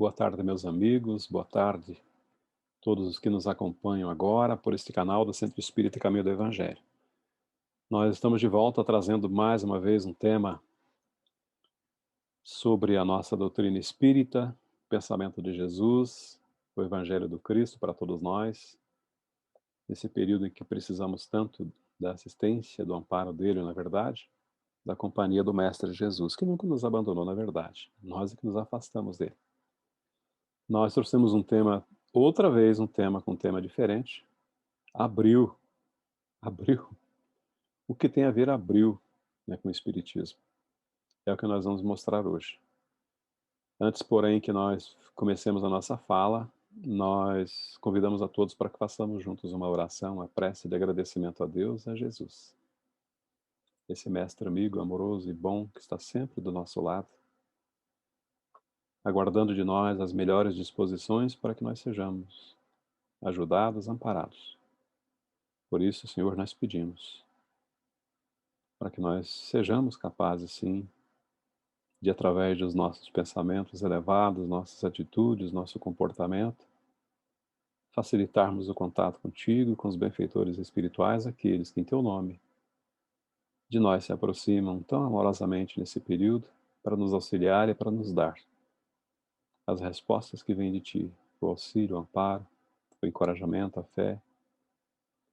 Boa tarde, meus amigos. Boa tarde, todos os que nos acompanham agora por este canal do Centro Espírita Caminho do Evangelho. Nós estamos de volta trazendo mais uma vez um tema sobre a nossa doutrina espírita, pensamento de Jesus, o Evangelho do Cristo para todos nós, nesse período em que precisamos tanto da assistência, do amparo dele, na verdade, da companhia do Mestre Jesus, que nunca nos abandonou, na verdade. Nós é que nos afastamos dele. Nós trouxemos um tema, outra vez um tema com um tema diferente. Abril. Abril. O que tem a ver abril, né, com o Espiritismo? É o que nós vamos mostrar hoje. Antes, porém, que nós comecemos a nossa fala, nós convidamos a todos para que façamos juntos uma oração, uma prece de agradecimento a Deus e a Jesus. Esse mestre amigo, amoroso e bom, que está sempre do nosso lado, aguardando de nós as melhores disposições para que nós sejamos ajudados, amparados. Por isso, Senhor, nós pedimos para que nós sejamos capazes, sim, de, através dos nossos pensamentos elevados, nossas atitudes, nosso comportamento, facilitarmos o contato contigo, com os benfeitores espirituais, aqueles que, em teu nome, de nós se aproximam tão amorosamente nesse período, para nos auxiliar e para nos dar as respostas que vêm de ti, o auxílio, o amparo, o encorajamento, a fé.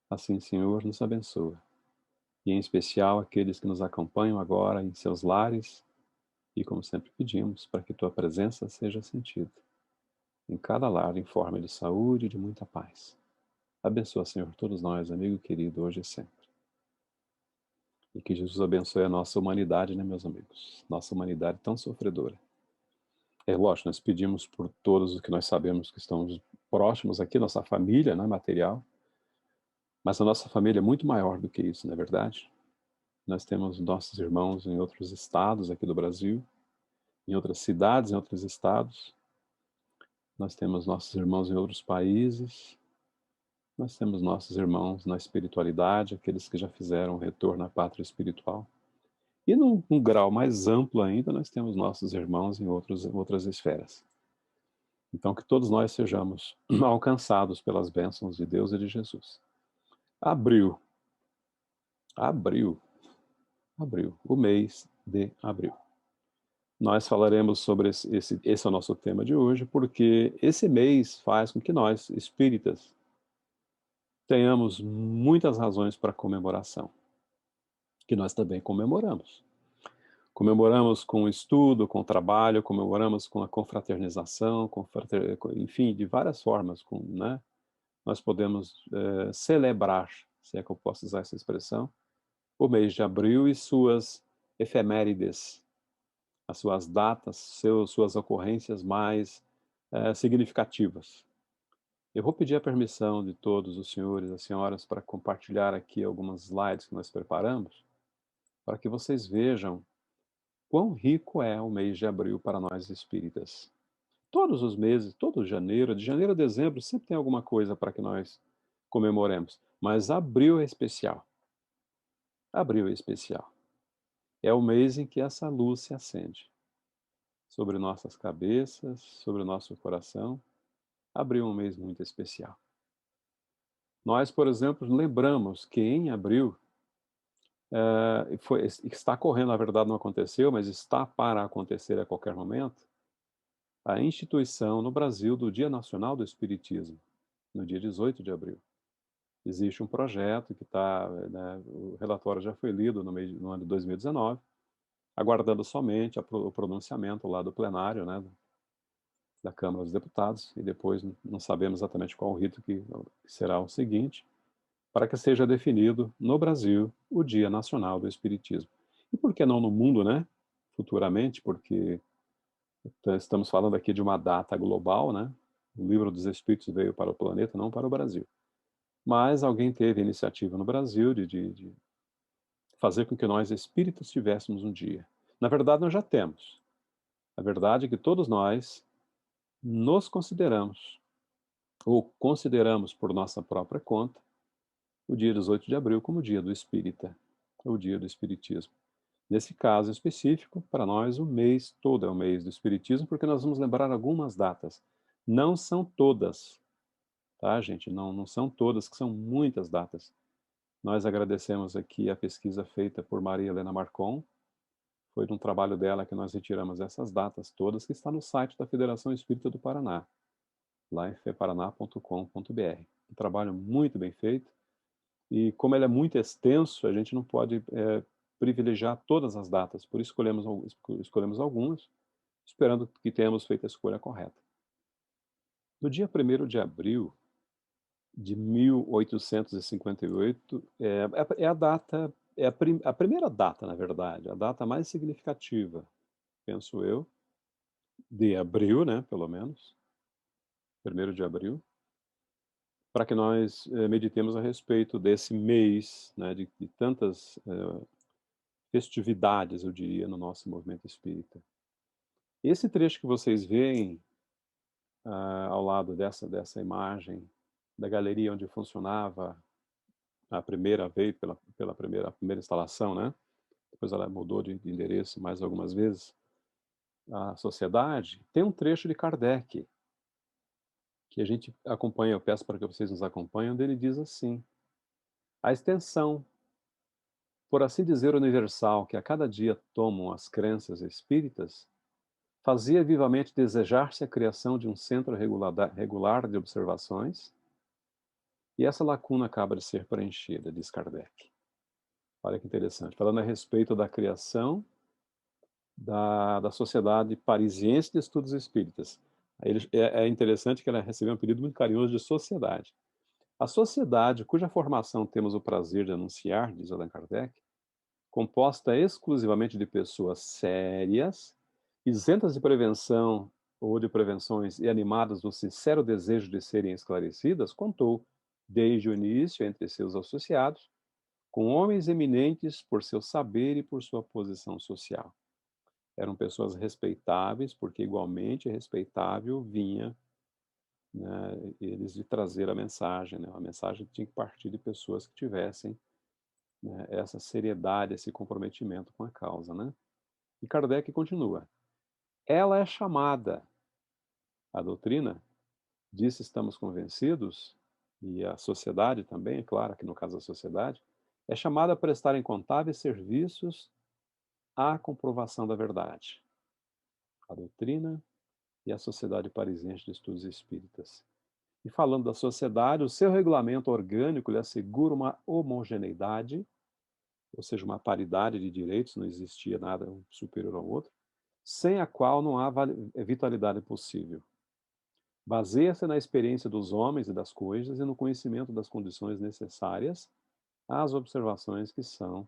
Assim, Senhor, nos abençoa. E, em especial, aqueles que nos acompanham agora em seus lares, e, como sempre pedimos, para que tua presença seja sentida em cada lar, em forma de saúde e de muita paz. Abençoa, Senhor, todos nós, amigo querido, hoje e sempre. E que Jesus abençoe a nossa humanidade, né, meus amigos? Nossa humanidade tão sofredora. É lógico, nós pedimos por todos os que nós sabemos que estão próximos aqui, nossa família, né, material, mas a nossa família é muito maior do que isso, não é verdade? Nós temos nossos irmãos em outros estados aqui do Brasil, em outras cidades, em outros estados. Nós temos nossos irmãos em outros países. Nós temos nossos irmãos na espiritualidade, aqueles que já fizeram o retorno à pátria espiritual. E num grau mais amplo ainda, nós temos nossos irmãos em outras esferas. Então, que todos nós sejamos alcançados pelas bênçãos de Deus e de Jesus. Abril. Abril. Abril. O mês de abril. Nós falaremos sobre esse é o nosso tema de hoje, porque esse mês faz com que nós, espíritas, tenhamos muitas razões para comemoração, que nós também comemoramos. Comemoramos com o estudo, com o trabalho, comemoramos com a confraternização, enfim, de várias formas, né? Nós podemos celebrar, se é que eu posso usar essa expressão, o mês de abril e suas efemérides, as suas datas, suas ocorrências mais significativas. Eu vou pedir a permissão de todos os senhores e as senhoras para compartilhar aqui algumas slides que nós preparamos, para que vocês vejam quão rico é o mês de abril para nós espíritas. Todos os meses, todo janeiro, de janeiro a dezembro, sempre tem alguma coisa para que nós comemoremos. Mas abril é especial. Abril é especial. É o mês em que essa luz se acende sobre nossas cabeças, sobre o nosso coração. Abril é um mês muito especial. Nós, por exemplo, lembramos que em abril, está correndo, na verdade não aconteceu, mas está para acontecer a qualquer momento, a instituição no Brasil do Dia Nacional do Espiritismo, no dia 18 de abril. Existe um projeto que está, né, o relatório já foi lido no ano de 2019, aguardando somente o pronunciamento lá do plenário, né, da Câmara dos Deputados, e depois não sabemos exatamente qual o rito que será o seguinte, para que seja definido no Brasil o Dia Nacional do Espiritismo. E por que não no mundo, né? Futuramente, porque estamos falando aqui de uma data global, né? O Livro dos Espíritos veio para o planeta, não para o Brasil. Mas alguém teve a iniciativa no Brasil de fazer com que nós espíritas tivéssemos um dia. Na verdade, nós já temos. A verdade é que todos nós nos consideramos, ou consideramos por nossa própria conta, o dia 18 de abril como o dia do espírita, o dia do espiritismo. Nesse caso específico, para nós o mês todo é o mês do Espiritismo, porque nós vamos lembrar algumas datas. Não são todas, tá, gente? Não são todas, que são muitas datas. Nós agradecemos aqui a pesquisa feita por Maria Helena Marcon. Foi de um trabalho dela que nós retiramos essas datas todas, que está no site da Federação Espírita do Paraná, lá em feparaná.com.br. Um trabalho muito bem feito, e como ele é muito extenso, a gente não pode privilegiar todas as datas, por isso escolhemos algumas, esperando que tenhamos feito a escolha correta. No dia 1º de abril de 1858, é a data, a primeira data, na verdade, a data mais significativa, penso eu, de abril, né, pelo menos, 1º de abril, para que nós meditemos a respeito desse mês, né, de tantas festividades, eu diria, no nosso movimento espírita. Esse trecho que vocês veem ao lado dessa imagem da galeria onde funcionava a primeira vez, pela primeira instalação, né? Depois ela mudou de endereço mais algumas vezes, a sociedade, tem um trecho de Kardec, que a gente acompanha, eu peço para que vocês nos acompanhem, onde ele diz assim: a extensão, por assim dizer, universal, que a cada dia tomam as crenças espíritas, fazia vivamente desejar-se a criação de um centro regular de observações, e essa lacuna acaba de ser preenchida, diz Kardec. Olha que interessante, falando a respeito da criação da Sociedade Parisiense de Estudos Espíritas. É interessante que ela recebeu um pedido muito carinhoso de sociedade. A sociedade, cuja formação temos o prazer de anunciar, diz Allan Kardec, composta exclusivamente de pessoas sérias, isentas de prevenção ou de prevenções e animadas do sincero desejo de serem esclarecidas, contou, desde o início, entre seus associados, com homens eminentes por seu saber e por sua posição social. Eram pessoas respeitáveis, porque igualmente respeitável vinha, né, eles de trazer a mensagem, né? A mensagem tinha que partir de pessoas que tivessem, né, essa seriedade, esse comprometimento com a causa, né? E Kardec continua: ela é chamada, a doutrina, disso estamos convencidos, e a sociedade também, é claro que no caso da sociedade, é chamada a prestar incontáveis serviços à comprovação da verdade. A doutrina e a Sociedade Parisiense de Estudos Espíritas. E falando da sociedade, o seu regulamento orgânico lhe assegura uma homogeneidade, ou seja, uma paridade de direitos, não existia nada superior ao outro, sem a qual não há vitalidade possível. Baseia-se na experiência dos homens e das coisas e no conhecimento das condições necessárias às observações que são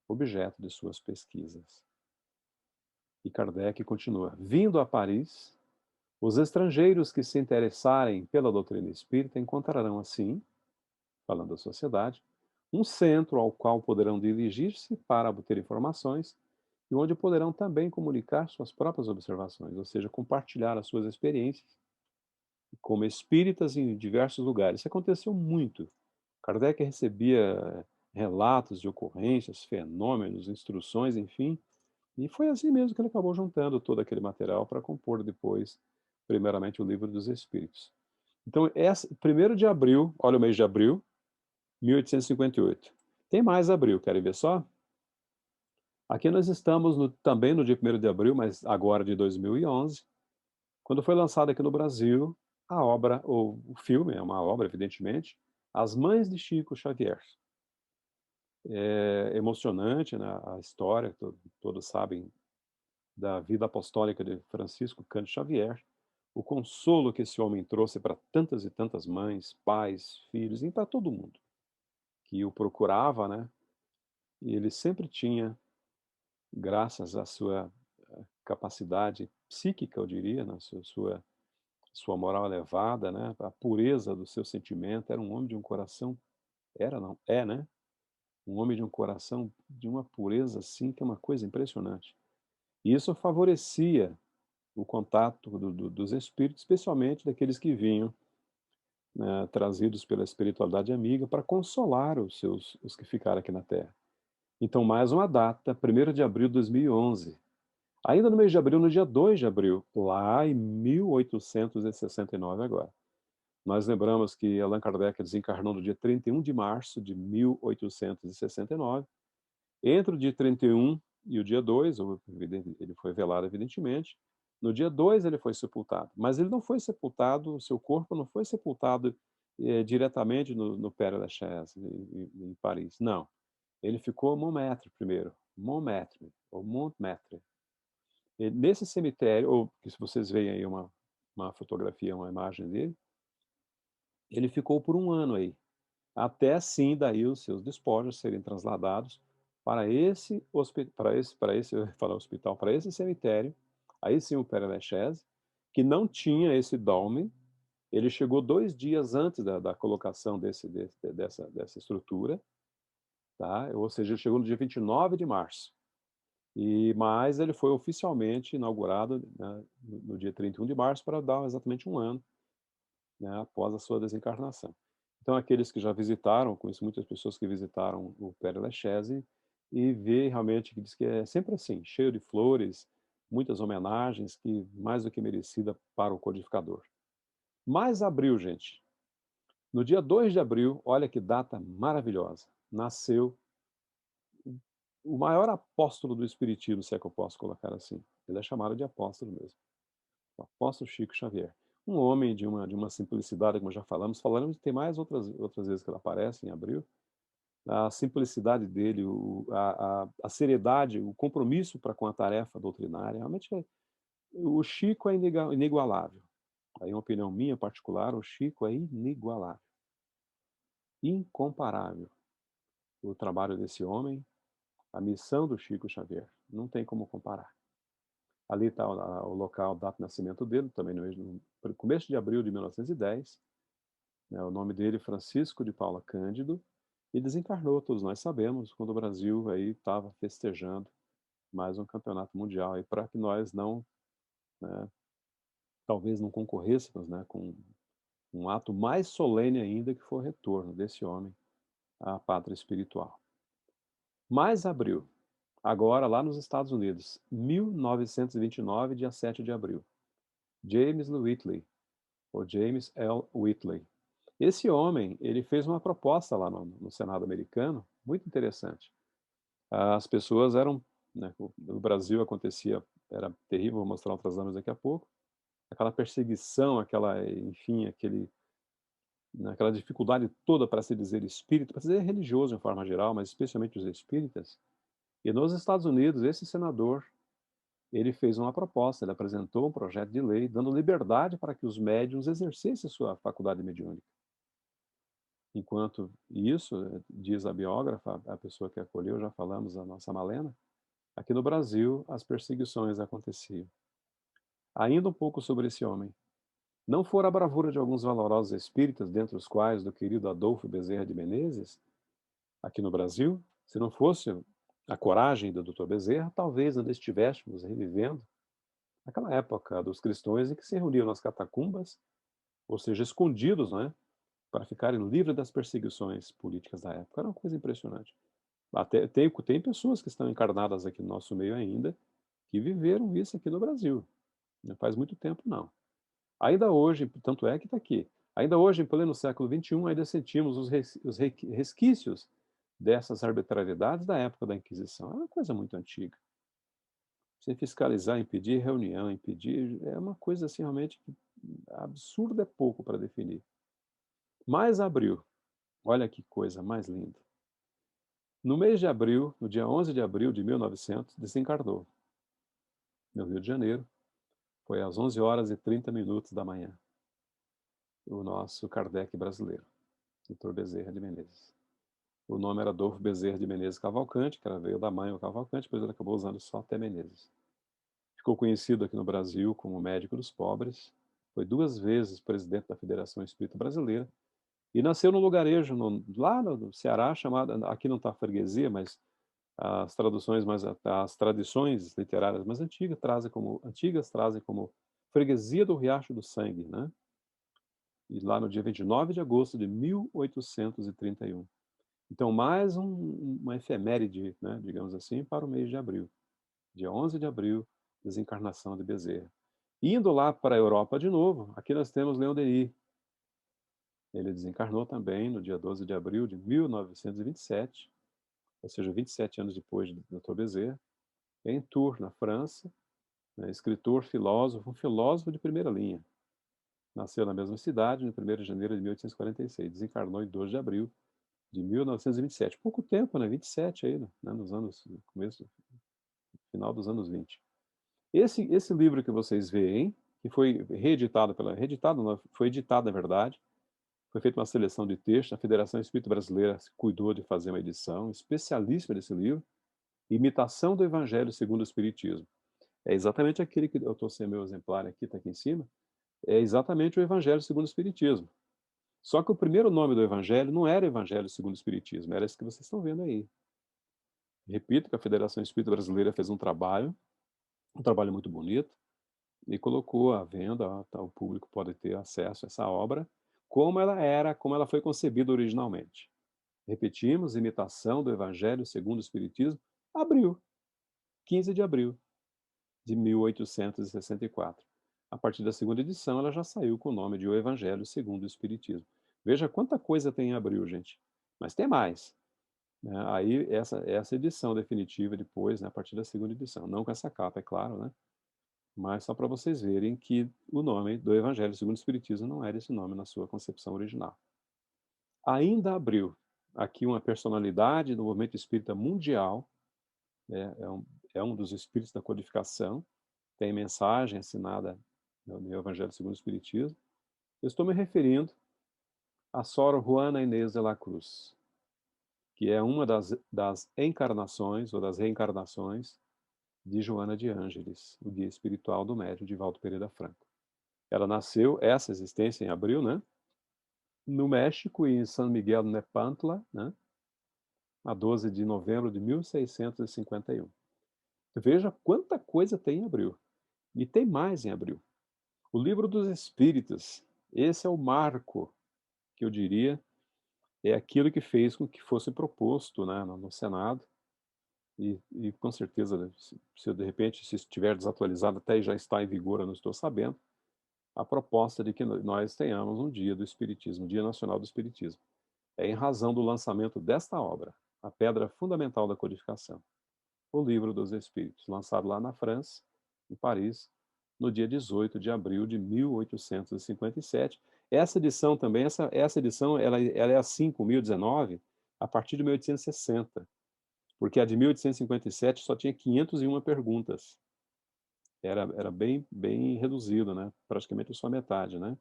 objeto de suas pesquisas. E Kardec continua: vindo a Paris, os estrangeiros que se interessarem pela doutrina espírita encontrarão, assim, falando da sociedade, um centro ao qual poderão dirigir-se para obter informações e onde poderão também comunicar suas próprias observações, ou seja, compartilhar as suas experiências como espíritas em diversos lugares. Isso aconteceu muito. Kardec recebia relatos de ocorrências, fenômenos, instruções, enfim, e foi assim mesmo que ele acabou juntando todo aquele material para compor depois, primeiramente, o Livro dos Espíritos. Então, 1º de abril, olha o mês de abril, 1858. Tem mais abril, querem ver só? Aqui nós estamos também no dia 1º de abril, mas agora de 2011, quando foi lançada aqui no Brasil a obra, ou o filme, é uma obra, evidentemente, As Mães de Chico Xavier. É emocionante, né, a história, todos sabem da vida apostólica de Francisco Cândido Xavier, o consolo que esse homem trouxe para tantas e tantas mães, pais, filhos, e para todo mundo que o procurava, né? E ele sempre tinha, graças à sua capacidade psíquica, eu diria, na sua moral elevada, né? A pureza do seu sentimento, era um homem de um coração, era não, é, né? Um homem de um coração de uma pureza assim que é uma coisa impressionante. E isso favorecia o contato dos espíritos, especialmente daqueles que vinham, né, trazidos pela espiritualidade amiga para consolar os que ficaram aqui na Terra. Então, mais uma data, 1º de abril de 2011. Ainda no mês de abril, no dia 2 de abril, lá em 1869 agora. Nós lembramos que Allan Kardec desencarnou no dia 31 de março de 1869. Entre o dia 31 e o dia 2, ele foi velado evidentemente, no dia 2 ele foi sepultado, mas ele não foi sepultado, o seu corpo não foi sepultado diretamente no Père Lachaise, em Paris, não. Ele ficou Montmartre primeiro, Montmartre, ou Montmartre. Nesse cemitério, ou se vocês veem aí uma fotografia, uma imagem dele, ele ficou por um ano aí, até sim daí os seus despojos serem transladados eu ia falar hospital, para esse cemitério, aí sim o Père Lachaise, que não tinha esse dolmen. Ele chegou 2 dias antes da colocação dessa estrutura, tá? Ou seja, ele chegou no dia 29 de março. Mas ele foi oficialmente inaugurado, né, no dia 31 de março, para dar exatamente um ano, né, após a sua desencarnação. Então, aqueles que já visitaram, conheço muitas pessoas que visitaram o Père Lachaise e vê realmente que diz que é sempre assim, cheio de flores, muitas homenagens, que mais do que merecida para o codificador. Mas abril, gente. No dia 2 de abril, olha que data maravilhosa, nasceu o maior apóstolo do Espiritismo, se é que eu posso colocar assim. Ele é chamado de apóstolo mesmo. O apóstolo Chico Xavier. Um homem de uma simplicidade, como já falamos, tem mais outras vezes que ele aparece em abril. A simplicidade dele, a seriedade, o compromisso para com a tarefa doutrinária, realmente o Chico é inigualável. Aí uma opinião minha particular, o Chico é inigualável, incomparável. O trabalho desse homem, a missão do Chico Xavier, não tem como comparar. Ali está o local, data de nascimento dele, também no começo de abril de 1910. Né, o nome dele, Francisco de Paula Cândido, e desencarnou, todos nós sabemos, quando o Brasil aí estava festejando mais um campeonato mundial, aí para que nós não, né, talvez não concorrêssemos, né, com um ato mais solene ainda, que foi o retorno desse homem à pátria espiritual. Mais abril, agora lá nos Estados Unidos, 1929, dia 7 de abril. James Whitley, ou James L. Whitley. Esse homem, ele fez uma proposta lá no Senado americano, muito interessante. As pessoas eram, né, no Brasil acontecia, era terrível, vou mostrar outras lâminas daqui a pouco, aquela perseguição, enfim, aquela dificuldade toda para se dizer espírita, para se dizer religioso em forma geral, mas especialmente os espíritas. E nos Estados Unidos, esse senador, ele fez uma proposta, ele apresentou um projeto de lei dando liberdade para que os médiuns exercessem sua faculdade mediúnica. Enquanto isso, diz a biógrafa, a pessoa que acolheu, já falamos, a nossa Malena, aqui no Brasil as perseguições aconteciam. Ainda um pouco sobre esse homem. Não fora a bravura de alguns valorosos espíritas, dentre os quais do querido Adolfo Bezerra de Menezes, aqui no Brasil, se não fosse a coragem do Dr. Bezerra, talvez ainda estivéssemos revivendo aquela época dos cristãos em que se reuniam nas catacumbas, ou seja, escondidos, né, para ficarem livres das perseguições políticas da época. Era uma coisa impressionante. Até tem pessoas que estão encarnadas aqui no nosso meio ainda, que viveram isso aqui no Brasil. Não faz muito tempo, não. Ainda hoje, tanto é que está aqui, ainda hoje, em pleno século XXI, ainda sentimos os resquícios dessas arbitrariedades da época da Inquisição. É uma coisa muito antiga. Sem fiscalizar, impedir reunião, é uma coisa assim realmente absurda, é pouco para definir. Mas abril, olha que coisa mais linda. No mês de abril, no dia 11 de abril de 1900, desencarnou, no Rio de Janeiro. Foi às 11 horas e 30 minutos da manhã, o nosso Kardec brasileiro, Dr. Bezerra de Menezes. O nome era Adolfo Bezerra de Menezes Cavalcante, que veio da mãe o Cavalcante, depois ele acabou usando só até Menezes. Ficou conhecido aqui no Brasil como médico dos pobres, foi 2 vezes presidente da Federação Espírita Brasileira e nasceu no lugarejo, lá no Ceará, chamado, aqui não está freguesia, mas as tradições literárias mais antigas trazem como freguesia do Riacho do Sangue, né? E lá no dia 29 de agosto de 1831. Então, mais uma efeméride, né, digamos assim, para o mês de abril. Dia 11 de abril, desencarnação de Bezerra. Indo lá para a Europa de novo, aqui nós temos Leon Denis. Ele desencarnou também no dia 12 de abril de 1927, ou seja, 27 anos depois de Dr. Bezerra, em Tours, na França, né, escritor, filósofo, um filósofo de primeira linha. Nasceu na mesma cidade, no 1º de janeiro de 1846. Desencarnou em 2 de abril de 1927. Pouco tempo, né? 27 aí, né? Nos anos, no começo, final dos anos 20. Esse livro que vocês veem, que foi reeditado reeditado não, foi editado, na verdade, foi feita uma seleção de textos, a Federação Espírita Brasileira cuidou de fazer uma edição especialíssima desse livro, Imitação do Evangelho segundo o Espiritismo. É exatamente aquele que eu estou sem meu exemplar aqui, está aqui em cima, é exatamente o Evangelho segundo o Espiritismo. Só que o primeiro nome do Evangelho não era Evangelho segundo o Espiritismo, era esse que vocês estão vendo aí. Repito que a Federação Espírita Brasileira fez um trabalho muito bonito, e colocou à venda, tá, o público pode ter acesso a essa obra, como ela foi concebida originalmente. Repetimos, imitação do Evangelho segundo o Espiritismo, abril, 15 de abril de 1864. A partir da segunda edição, ela já saiu com o nome de O Evangelho segundo o Espiritismo. Veja quanta coisa tem em abril, gente. Mas tem mais. Né? Aí, essa edição definitiva depois, né, a partir da segunda edição. Não com essa capa, é claro, né? Mas só para vocês verem que o nome do Evangelho segundo o Espiritismo não era esse nome na sua concepção original. Ainda abriu aqui uma personalidade do movimento espírita mundial, né, é um dos espíritos da codificação, tem mensagem assinada no Evangelho segundo o Espiritismo. Eu estou me referindo a Sor Juana Inês de la Cruz, que é uma das encarnações ou das reencarnações de Joana de Ângeles, o guia espiritual do médium Divaldo Pereira Franco. Ela nasceu, essa existência em abril, né? No México, em San Miguel Nepantla, né? A 12 de novembro de 1651. Veja quanta coisa tem em abril. E tem mais em abril. O Livro dos Espíritos, esse é o marco, que eu diria, é aquilo que fez com que fosse proposto, né, no Senado, e com certeza, se de repente, se estiver desatualizado, até já está em vigor, eu não estou sabendo, a proposta de que nós tenhamos um dia do Espiritismo, Dia Nacional do Espiritismo. É em razão do lançamento desta obra, a pedra fundamental da codificação, o Livro dos Espíritos, lançado lá na França, em Paris, no dia 18 de abril de 1857. Essa edição também, essa edição, ela é a 5019, a partir de 1860, porque a de 1857 só tinha 501 perguntas. Era bem reduzido, né? Praticamente só metade, né?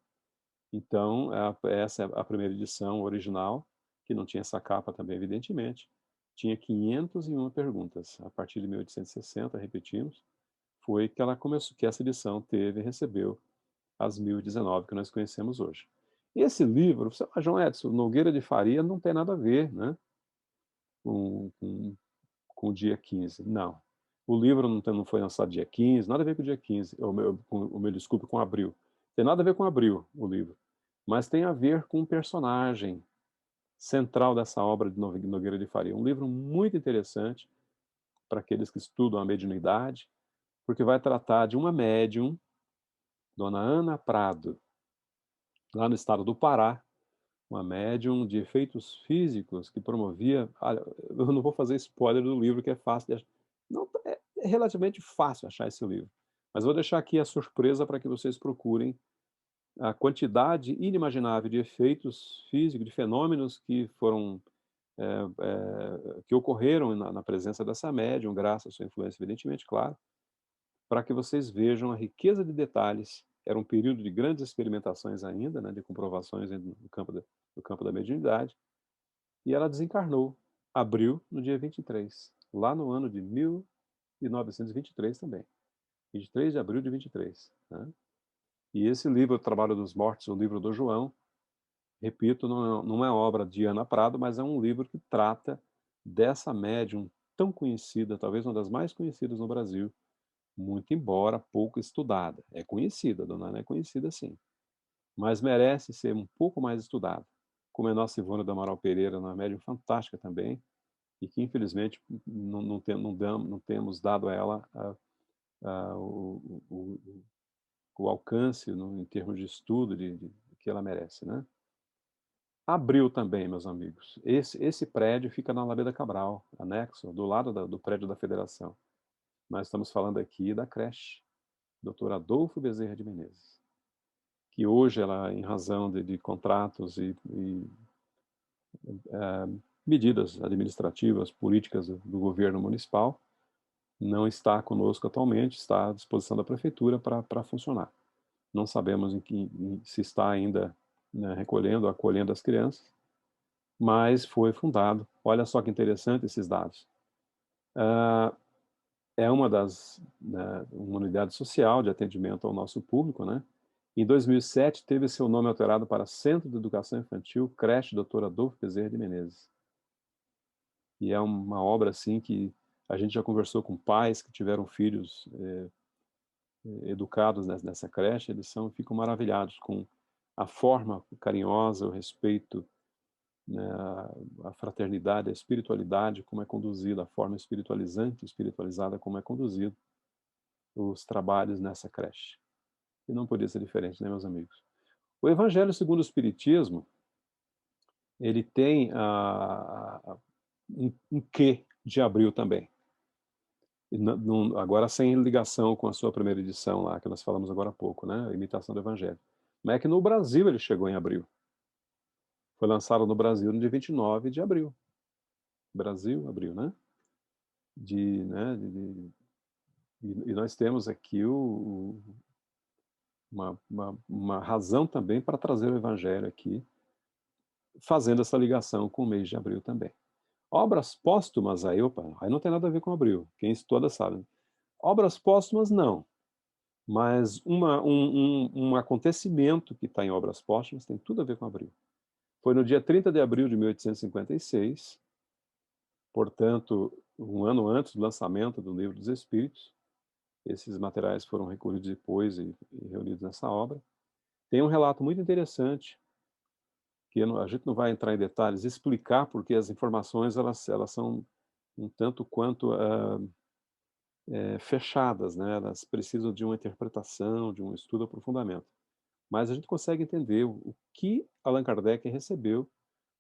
Então, essa é a primeira edição original, que não tinha essa capa também, evidentemente. Tinha 501 perguntas. A partir de 1860, repetimos, foi que ela começou, que essa edição recebeu as 1019 que nós conhecemos hoje. Esse livro, João Edson, Nogueira de Faria não tem nada a ver, né, com, com, com o dia 15. Não. O livro não foi lançado dia 15, nada a ver com o dia 15, desculpe, com abril. Tem nada a ver com abril, o livro. Mas tem a ver com um personagem central dessa obra de Nogueira de Faria. Um livro muito interessante para aqueles que estudam a mediunidade, porque vai tratar de uma médium, Dona Ana Prado, lá no estado do Pará, uma médium de efeitos físicos que promovia. Olha, eu não vou fazer spoiler do livro, que é fácil de achar. Não, é relativamente fácil achar esse livro. Mas vou deixar aqui a surpresa para que vocês procurem a quantidade inimaginável de efeitos físicos, de fenômenos que foram que ocorreram na presença dessa médium, graças à sua influência, evidentemente, claro, para que vocês vejam a riqueza de detalhes. Era um período de grandes experimentações ainda, né, de comprovações no campo da mediunidade, e ela desencarnou, abril, no dia 23, lá no ano de 1923 também, 23 de abril de 23. Né? E esse livro, O Trabalho dos Mortos, o livro do João, repito, não é obra de Ana Prado, mas é um livro que trata dessa médium tão conhecida, talvez uma das mais conhecidas no Brasil, muito embora pouco estudada. É conhecida, Dona Ana é conhecida sim, mas merece ser um pouco mais estudada. como a nossa Ivone do Amaral Pereira, uma médium fantástica também, e que infelizmente não temos dado a ela o alcance em termos de estudo que ela merece, né? Abril também, meus amigos. Esse prédio fica na Alameda Cabral, anexo, do lado do prédio da Federação. Nós estamos falando aqui da creche, Dr. Adolfo Bezerra de Menezes, que hoje ela, em razão de contratos e medidas administrativas, políticas do governo municipal, não está conosco atualmente, está à disposição da prefeitura para funcionar. Não sabemos se está ainda, né, recolhendo, acolhendo as crianças, mas foi fundado. Olha só que interessante esses dados. É uma unidade social de atendimento ao nosso público, né? Em 2007, teve seu nome alterado para Centro de Educação Infantil, Creche Dr. Adolfo Bezerra de Menezes. E é uma obra assim que a gente já conversou com pais que tiveram filhos educados nessa creche, eles ficam maravilhados com a forma carinhosa, o respeito, né, a fraternidade, a espiritualidade, como é conduzida, a forma espiritualizante, espiritualizada, como é conduzido os trabalhos nessa creche. E não podia ser diferente, né, meus amigos? O Evangelho segundo o Espiritismo, ele tem um quê de Abril também. Agora sem ligação com a sua primeira edição lá, que nós falamos agora há pouco, né? A Imitação do Evangelho. Mas é que no Brasil ele chegou em abril. Foi lançado no Brasil no dia 29 de abril. Brasil, abril, né? E nós temos aqui uma razão também para trazer o Evangelho aqui, fazendo essa ligação com o mês de abril também. Obras póstumas, aí não tem nada a ver com abril, quem estuda sabe. Obras póstumas, não. Mas um acontecimento que está em obras póstumas tem tudo a ver com abril. Foi no dia 30 de abril de 1856, portanto, um ano antes do lançamento do Livro dos Espíritos. Esses materiais foram recolhidos depois e reunidos nessa obra. Tem um relato muito interessante, que a gente não vai entrar em detalhes, explicar porque as informações elas são um tanto quanto fechadas, né? Elas precisam de uma interpretação, de um estudo, aprofundamento. Mas a gente consegue entender o que Allan Kardec recebeu,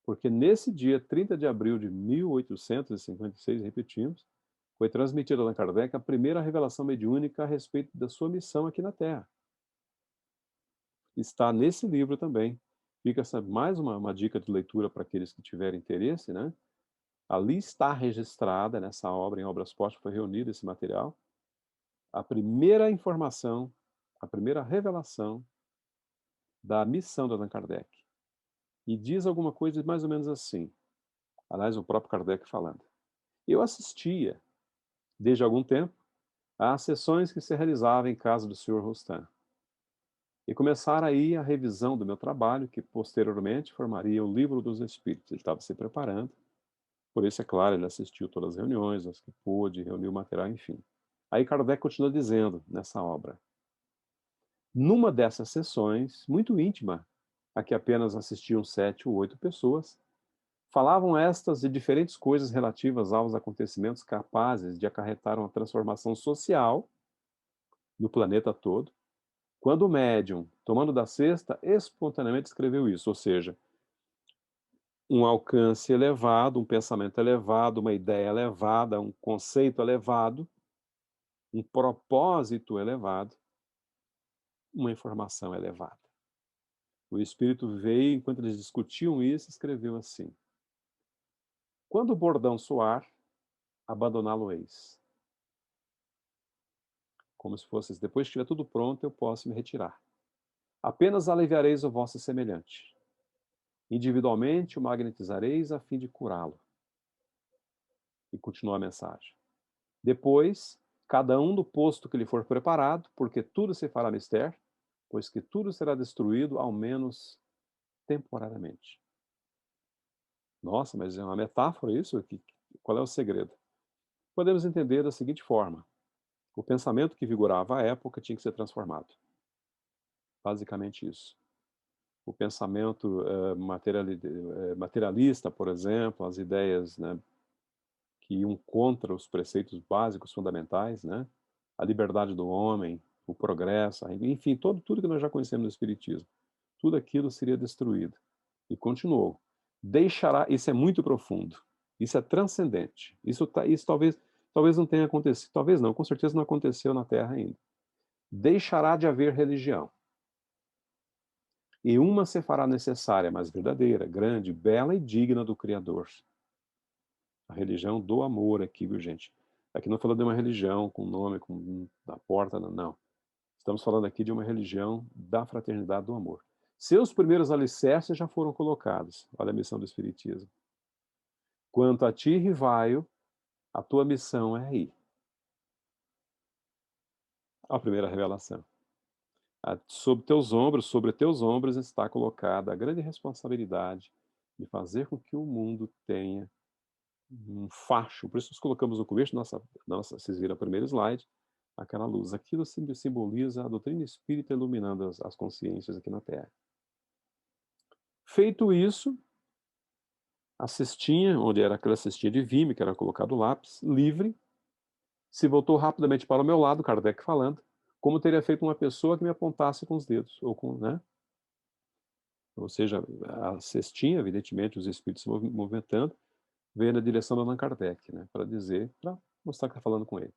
porque nesse dia 30 de abril de 1856, repetimos, foi transmitida a Allan Kardec a primeira revelação mediúnica a respeito da sua missão aqui na Terra. Está nesse livro também. Fica mais uma dica de leitura para aqueles que tiverem interesse, né? Ali está registrada nessa obra, em Obras Póstumas, foi reunido esse material, a primeira informação, a primeira revelação da missão de Allan Kardec. E diz alguma coisa mais ou menos assim. Aliás, o próprio Kardec falando. Eu assistia, desde algum tempo, às sessões que se realizavam em casa do Sr. Rostand. E começara aí a revisão do meu trabalho, que posteriormente formaria o Livro dos Espíritos. Ele estava se preparando. Por isso, é claro, ele assistiu todas as reuniões, as que pôde, reuniu o material, enfim. Aí Kardec continua dizendo, nessa obra, numa dessas sessões, muito íntima, a que apenas assistiam 7 ou 8 pessoas, falavam estas de diferentes coisas relativas aos acontecimentos capazes de acarretar uma transformação social no planeta todo, quando o médium, tomando da cesta, espontaneamente escreveu isso, ou seja, um alcance elevado, um pensamento elevado, uma ideia elevada, um conceito elevado, um propósito elevado, uma informação elevada. O espírito veio, enquanto eles discutiam isso, escreveu assim: quando o bordão soar, abandoná-lo-eis. Como se fosse, depois que estiver tudo pronto, eu posso me retirar. Apenas aliviareis o vosso semelhante. Individualmente o magnetizareis a fim de curá-lo. E continua a mensagem. Depois, cada um do posto que lhe for preparado, porque tudo se fará mister, pois que tudo será destruído, ao menos temporariamente. Nossa, mas é uma metáfora isso? Qual é o segredo? Podemos entender da seguinte forma: o pensamento que vigorava à época tinha que ser transformado. Basicamente isso. o pensamento materialista, por exemplo, as ideias, né, que iam contra os preceitos básicos fundamentais, né, a liberdade do homem, o progresso, enfim, tudo que nós já conhecemos no Espiritismo, tudo aquilo seria destruído. E continuou. Deixará, isso é muito profundo, isso é transcendente, isso talvez não tenha acontecido, talvez não, com certeza não aconteceu na Terra ainda. Deixará de haver religião. E uma se fará necessária, mas verdadeira, grande, bela e digna do Criador. A religião do amor aqui, viu, gente? Aqui não falando de uma religião com nome, com da porta, não, não. Estamos falando aqui de uma religião da fraternidade do amor. Seus primeiros alicerces já foram colocados. Olha a missão do Espiritismo. Quanto a ti, Rivaio, a tua missão é ir. A primeira revelação. Sobre teus ombros está colocada a grande responsabilidade de fazer com que o mundo tenha um facho. Por isso nós colocamos no começo, vocês viram o primeiro slide, aquela luz. Aquilo simboliza a doutrina espírita iluminando as consciências aqui na Terra. Feito isso, a cestinha, onde era aquela cestinha de vime, que era colocado o lápis, livre, se voltou rapidamente para o meu lado, Kardec falando, como teria feito uma pessoa que me apontasse com os dedos, ou com, né? Ou seja, a cestinha, evidentemente, os espíritos se movimentando, veio na direção do Allan Kardec, né? Para mostrar que está falando com ele.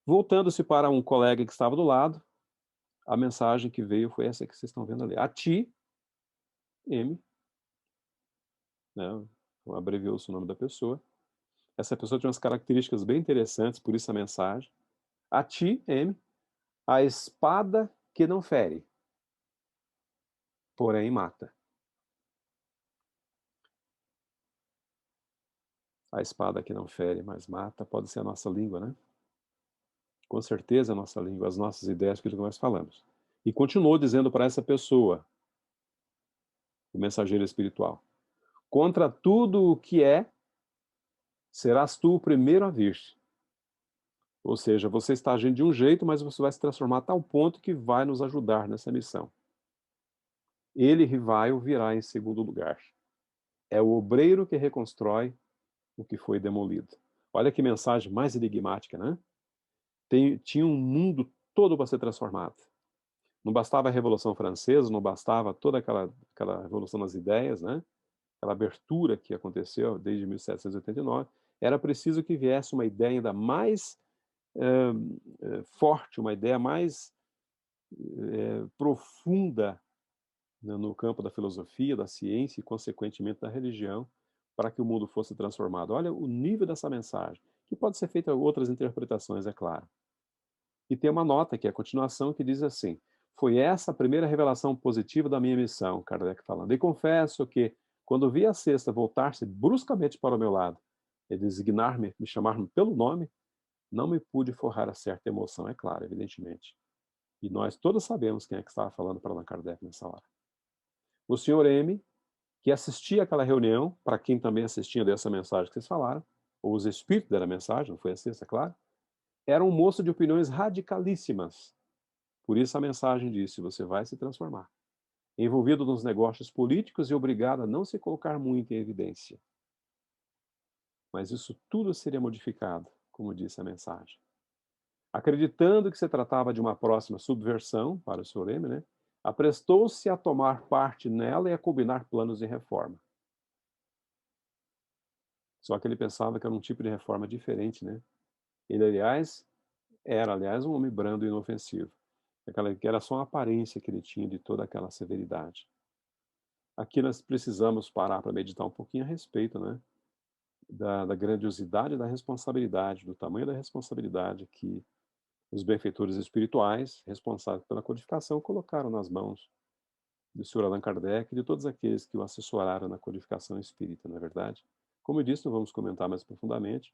Voltando-se para um colega que estava do lado, a mensagem que veio foi essa que vocês estão vendo ali. A ti, M, né? Abreviou-se o nome da pessoa. Essa pessoa tinha umas características bem interessantes, por isso a mensagem. A ti, M, a espada que não fere, porém mata. A espada que não fere, mas mata, pode ser a nossa língua, né? Com certeza a nossa língua, as nossas ideias, aquilo que nós falamos. E continuou dizendo para essa pessoa, o mensageiro espiritual, contra tudo o que é, serás tu o primeiro a vir. Ou seja, você está agindo de um jeito, mas você vai se transformar a tal ponto que vai nos ajudar nessa missão. Ele, Rivaio, virá em segundo lugar. É o obreiro que reconstrói o que foi demolido. Olha que mensagem mais enigmática, né? Tinha um mundo todo para ser transformado. Não bastava a Revolução Francesa, não bastava toda aquela revolução das ideias, né? Aquela abertura que aconteceu desde 1789. Era preciso que viesse uma ideia ainda mais forte, uma ideia mais profunda, né, no campo da filosofia, da ciência e, consequentemente, da religião, para que o mundo fosse transformado. Olha o nível dessa mensagem, que pode ser feita outras interpretações, é claro. E tem uma nota que é a continuação que diz assim: foi essa a primeira revelação positiva da minha missão, Kardec falando. E confesso que, quando vi a cesta voltar-se bruscamente para o meu lado e designar-me, me chamar-me pelo nome, não me pude forrar a certa emoção, é claro, evidentemente. E nós todos sabemos quem é que estava falando para Allan Kardec nessa hora. O senhor M, que assistia àquela reunião, para quem também assistia dessa mensagem que vocês falaram, ou os espíritos deram a mensagem, não foi a sexta, é claro, era um moço de opiniões radicalíssimas. Por isso a mensagem disse: você vai se transformar. Envolvido nos negócios políticos e obrigado a não se colocar muito em evidência. Mas isso tudo seria modificado, como disse a mensagem. Acreditando que se tratava de uma próxima subversão para o Sr. M, né, aprestou-se a tomar parte nela e a combinar planos de reforma. Só que ele pensava que era um tipo de reforma diferente, né? Ele, aliás, um homem brando e inofensivo. Que era só a aparência que ele tinha de toda aquela severidade. Aqui nós precisamos parar para meditar um pouquinho a respeito, né? Da grandiosidade da responsabilidade, do tamanho da responsabilidade que os benfeitores espirituais, responsáveis pela codificação, colocaram nas mãos do Sr. Allan Kardec e de todos aqueles que o assessoraram na codificação espírita, não é verdade? Como eu disse, não vamos comentar mais profundamente,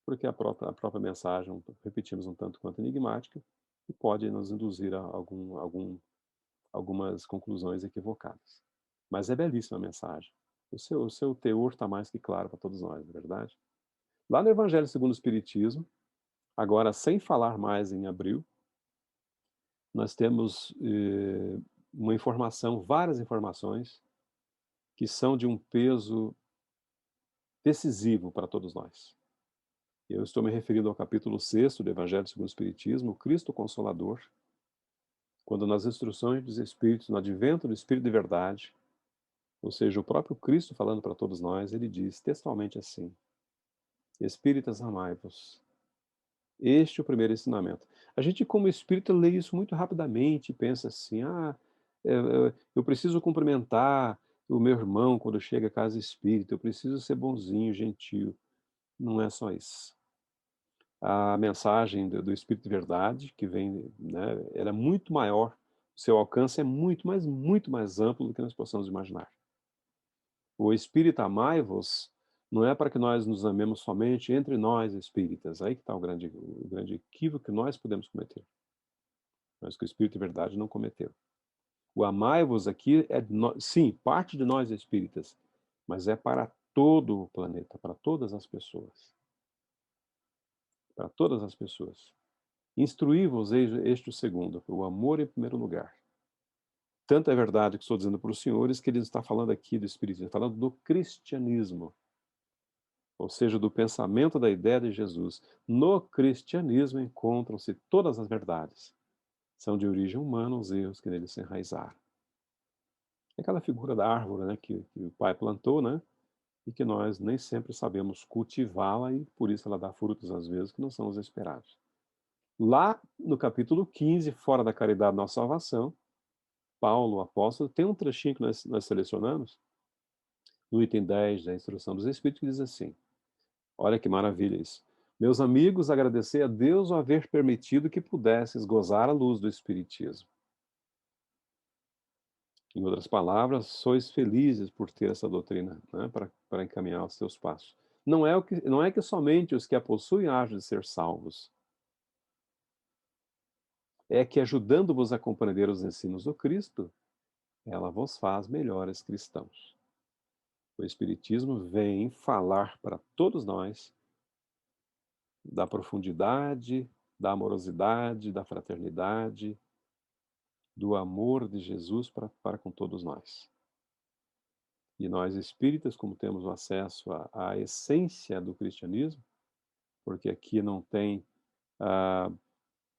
porque a própria mensagem, repetimos, um tanto quanto enigmática, e pode nos induzir a algumas conclusões equivocadas. Mas é belíssima a mensagem. O seu teor está mais que claro para todos nós, não é verdade? Lá no Evangelho segundo o Espiritismo, agora sem falar mais em abril, nós temos uma informação, várias informações, que são de um peso decisivo para todos nós. Eu estou me referindo ao capítulo 6º do Evangelho segundo o Espiritismo, o Cristo Consolador, quando nas instruções dos Espíritos, no advento do Espírito de Verdade, ou seja, o próprio Cristo falando para todos nós, ele diz textualmente assim: Espíritas, amai-vos. Este é o primeiro ensinamento. A gente, como espírita, lê isso muito rapidamente e pensa assim: eu preciso cumprimentar o meu irmão quando chega à casa espírita, eu preciso ser bonzinho, gentil. Não é só isso. A mensagem do Espírito de Verdade, que vem, né, ela é muito maior, o seu alcance é muito mais amplo do que nós possamos imaginar. O Espírito amai-vos não é para que nós nos amemos somente entre nós espíritas. Aí que está o grande equívoco que nós podemos cometer, mas que o Espírito de Verdade não cometeu. O amai-vos aqui é, sim, parte de nós espíritas, mas é para todo o planeta, para todas as pessoas. Para todas as pessoas. Instruí-vos, este o segundo, o amor em primeiro lugar. Tanto é verdade que estou dizendo para os senhores que ele está falando aqui do Espiritismo, falando do cristianismo, ou seja, do pensamento da ideia de Jesus. No cristianismo encontram-se todas as verdades. São de origem humana os erros que nele se enraizaram. É aquela figura da árvore, né, que o pai plantou, né, e que nós nem sempre sabemos cultivá-la e por isso ela dá frutos às vezes que não são os esperados. Lá no capítulo 15, fora da caridade nossa salvação, Paulo, o apóstolo, tem um trechinho que nós selecionamos, no item 10 da Instrução dos Espíritos, que diz assim: olha que maravilha isso. Meus amigos, agradecer a Deus o haver permitido que pudesses gozar a luz do Espiritismo. Em outras palavras, sois felizes por ter essa doutrina, né, para encaminhar os seus passos. Não é que somente os que a possuem hajam de ser salvos. É que, ajudando-vos a compreender os ensinos do Cristo, ela vos faz melhores cristãos. O Espiritismo vem falar para todos nós da profundidade, da amorosidade, da fraternidade, do amor de Jesus para com todos nós. E nós espíritas, como temos o acesso à essência do cristianismo, porque aqui não tem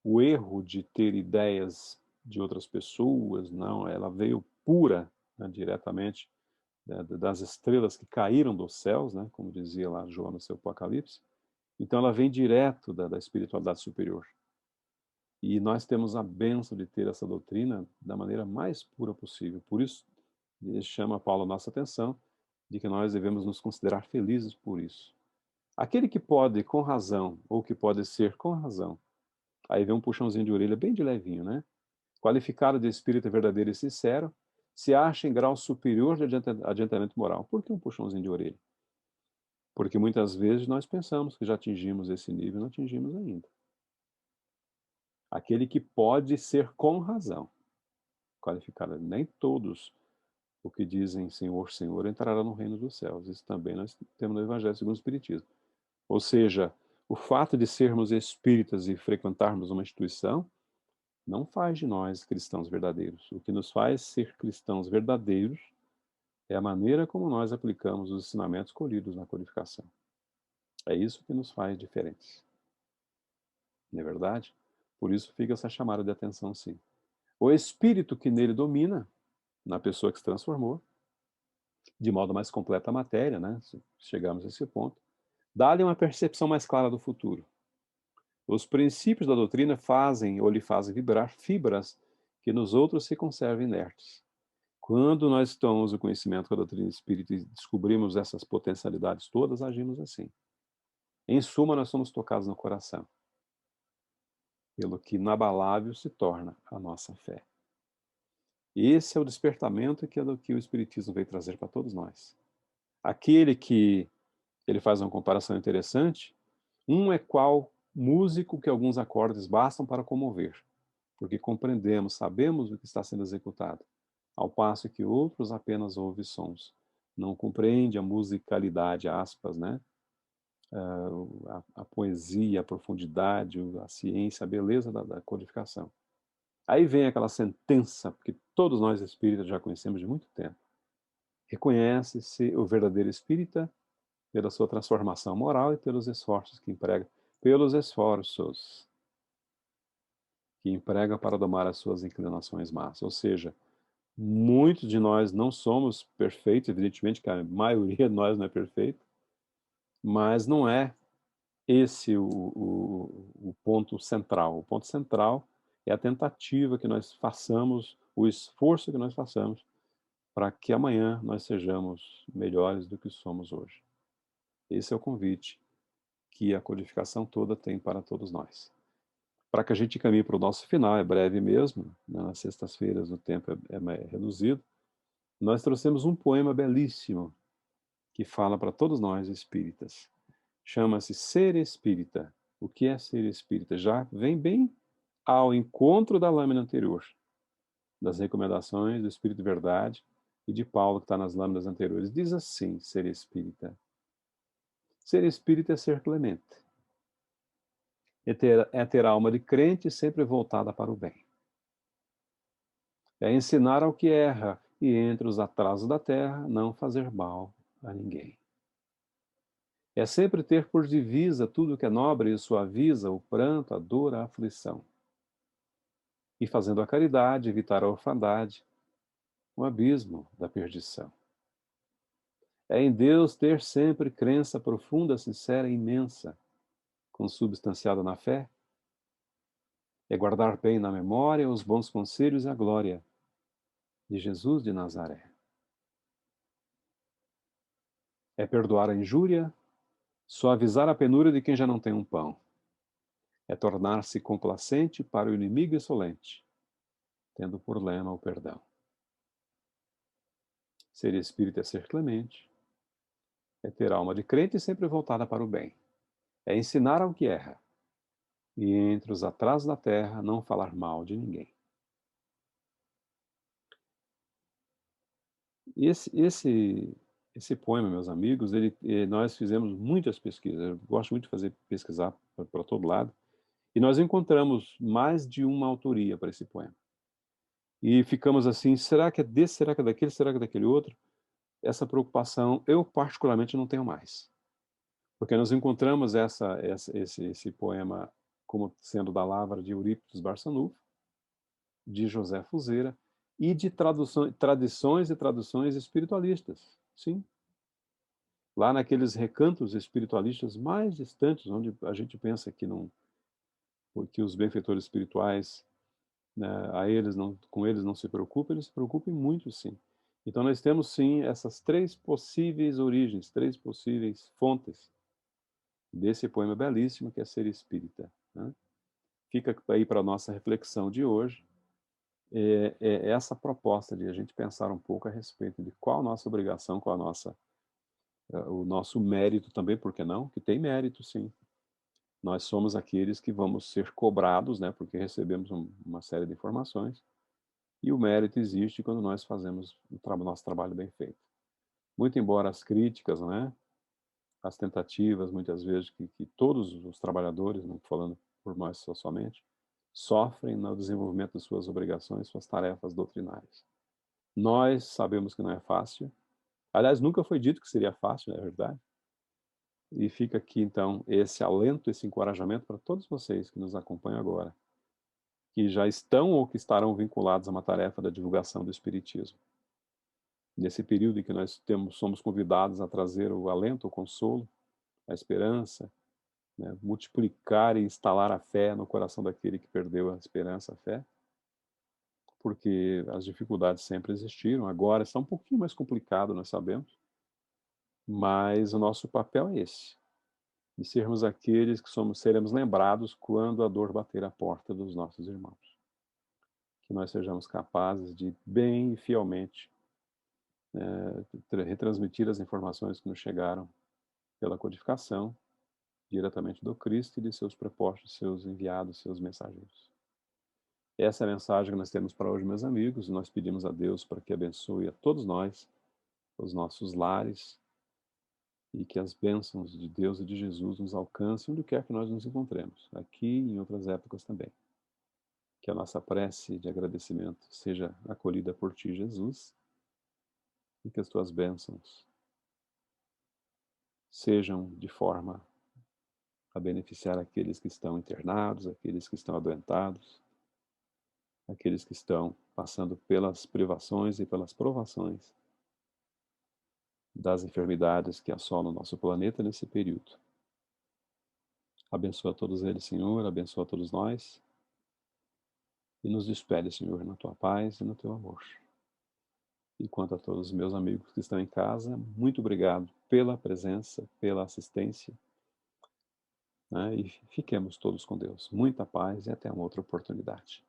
o erro de ter ideias de outras pessoas, não, ela veio pura, né, diretamente, né, das estrelas que caíram dos céus, né, como dizia lá João no seu Apocalipse. Então ela vem direto da espiritualidade superior. E nós temos a bênção de ter essa doutrina da maneira mais pura possível. Por isso, chama Paulo a nossa atenção de que nós devemos nos considerar felizes por isso. Aquele que pode, com razão, ou que pode ser com razão, aí vem um puxãozinho de orelha bem de levinho, né? Qualificado de espírito verdadeiro e sincero, se acha em grau superior de adiantamento moral. Por que um puxãozinho de orelha? Porque muitas vezes nós pensamos que já atingimos esse nível e não atingimos ainda. Aquele que pode ser com razão qualificado. Nem todos o que dizem Senhor, Senhor entrarão no reino dos céus. Isso também nós temos no Evangelho segundo o Espiritismo. Ou seja, o fato de sermos espíritas e frequentarmos uma instituição não faz de nós cristãos verdadeiros. O que nos faz ser cristãos verdadeiros é a maneira como nós aplicamos os ensinamentos colhidos na codificação. É isso que nos faz diferentes. Não é verdade? Por isso fica essa chamada de atenção, sim. O espírito que nele domina, na pessoa que se transformou, de modo mais completo a matéria, né? Se chegarmos a esse ponto, dá-lhe uma percepção mais clara do futuro. Os princípios da doutrina fazem ou lhe fazem vibrar fibras que nos outros se conservam inertes. Quando nós tomamos o conhecimento da doutrina espírita e descobrimos essas potencialidades todas, agimos assim. Em suma, nós somos tocados no coração, pelo que inabalável se torna a nossa fé. Esse é o despertamento que é do que o Espiritismo veio trazer para todos nós. Aquele que ele faz uma comparação interessante, um é qual músico que alguns acordes bastam para comover, porque compreendemos, sabemos o que está sendo executado, ao passo que outros apenas ouvem sons. Não compreende a musicalidade, aspas, né? A poesia, a profundidade, a ciência, a beleza da codificação. Aí vem aquela sentença, porque todos nós espíritas já conhecemos de muito tempo. Reconhece-se o verdadeiro espírita pela sua transformação moral e pelos esforços que emprega, pelos esforços que emprega para domar as suas inclinações más. Ou seja, muitos de nós não somos perfeitos, evidentemente que a maioria de nós não é perfeito, mas não é esse o ponto central. O ponto central é a tentativa que nós façamos, o esforço que nós façamos para que amanhã nós sejamos melhores do que somos hoje. Esse é o convite que a codificação toda tem para todos nós. Para que a gente caminhe para o nosso final, é breve mesmo, né? Nas sextas-feiras o tempo é reduzido, nós trouxemos um poema belíssimo que fala para todos nós espíritas. Chama-se Ser Espírita. O que é ser espírita? Já vem bem ao encontro da lâmina anterior, das recomendações do Espírito de Verdade e de Paulo, que está nas lâminas anteriores. Diz assim, ser espírita. Ser espírita é ser clemente. É ter alma de crente sempre voltada para o bem. É ensinar ao que erra e entre os atrasos da terra não fazer mal a ninguém. É sempre ter por divisa tudo que é nobre e suaviza o pranto, a dor, a aflição. E fazendo a caridade, evitar a orfandade, o abismo da perdição. É em Deus ter sempre crença profunda, sincera e imensa, consubstanciada na fé. É guardar bem na memória os bons conselhos e a glória de Jesus de Nazaré. É perdoar a injúria, suavizar a penúria de quem já não tem um pão. É tornar-se complacente para o inimigo insolente, tendo por lema o perdão. Ser espírita é ser clemente, é ter alma de crente sempre voltada para o bem, é ensinar ao que erra, e entre os atrasos da terra não falar mal de ninguém. Esse poema, meus amigos, nós fizemos muitas pesquisas, eu gosto muito de pesquisar para todo lado, e nós encontramos mais de uma autoria para esse poema. E ficamos assim, será que é desse, será que é daquele, será que é daquele outro? Essa preocupação eu particularmente não tenho mais. Porque nós encontramos esse poema como sendo da lavra de Eurípides Barçanufo, de José Fuzeira, e de tradições e traduções espiritualistas. Sim. Lá naqueles recantos espiritualistas mais distantes, onde a gente pensa que não, que os benfeitores espirituais, né, com eles não se preocupa, eles se preocupam muito, sim. Então nós temos, sim, essas três possíveis origens, três possíveis fontes desse poema belíssimo que é Ser Espírita. Né? Fica aí para a nossa reflexão de hoje, essa proposta de a gente pensar um pouco a respeito de qual a nossa obrigação, qual a nossa, o nosso mérito também, por que não? Que tem mérito, sim. Nós somos aqueles que vamos ser cobrados, né, porque recebemos uma série de informações, e o mérito existe quando nós fazemos o nosso trabalho bem feito. Muito embora as críticas, né, as tentativas, muitas vezes, que todos os trabalhadores, não falando por nós somente, sofrem no desenvolvimento de suas obrigações, suas tarefas doutrinárias. Nós sabemos que não é fácil. Aliás, nunca foi dito que seria fácil, não é verdade? E fica aqui, então, esse alento, esse encorajamento para todos vocês que nos acompanham agora, que já estão ou que estarão vinculados a uma tarefa da divulgação do Espiritismo. Nesse período em que nós somos convidados a trazer o alento, o consolo, a esperança, né, multiplicar e instalar a fé no coração daquele que perdeu a esperança, a fé, porque as dificuldades sempre existiram, agora está um pouquinho mais complicado, nós sabemos, mas o nosso papel é esse, de sermos aqueles que seremos lembrados quando a dor bater à porta dos nossos irmãos. Que nós sejamos capazes de, bem e fielmente, retransmitir as informações que nos chegaram pela codificação, diretamente do Cristo e de seus prepostos, seus enviados, seus mensageiros. Essa é a mensagem que nós temos para hoje, meus amigos, e nós pedimos a Deus para que abençoe a todos nós, os nossos lares, e que as bênçãos de Deus e de Jesus nos alcancem onde quer que nós nos encontremos, aqui e em outras épocas também. Que a nossa prece de agradecimento seja acolhida por Ti, Jesus, e que as Tuas bênçãos sejam de forma a beneficiar aqueles que estão internados, aqueles que estão adoentados, aqueles que estão passando pelas privações e pelas provações das enfermidades que assolam o nosso planeta nesse período. Abençoa todos eles, Senhor, abençoa todos nós e nos despede, Senhor, na Tua paz e no Teu amor. E quanto a todos os meus amigos que estão em casa, muito obrigado pela presença, pela assistência, né? E fiquemos todos com Deus. Muita paz e até uma outra oportunidade.